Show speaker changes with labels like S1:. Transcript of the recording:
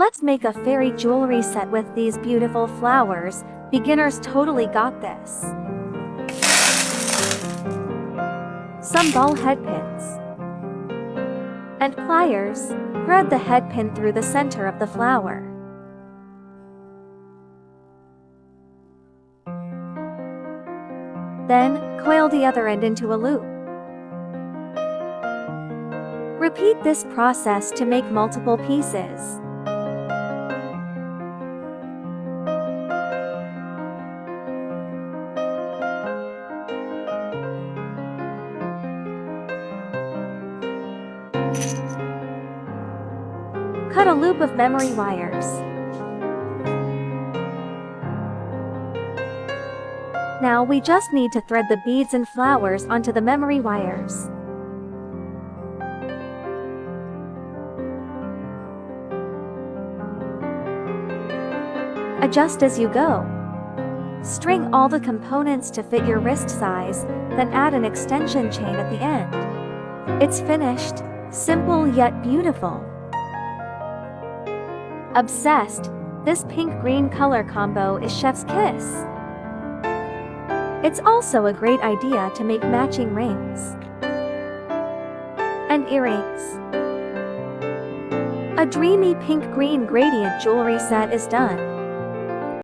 S1: Let's make a fairy jewelry set with these beautiful flowers. Beginners totally got this. Some ball head pins and pliers. Thread the head pin through the center of the flower. Then, coil the other end into a loop. Repeat this process to make multiple pieces. Cut a loop of memory wires. Now we just need to thread the beads and flowers onto the memory wires. Adjust as you go. String all the components to fit your wrist size, then add an extension chain at the end. It's finished, simple yet beautiful. Obsessed, this pink-green color combo is chef's kiss. It's also a great idea to make matching rings and earrings. A dreamy pink-green gradient jewelry set is done.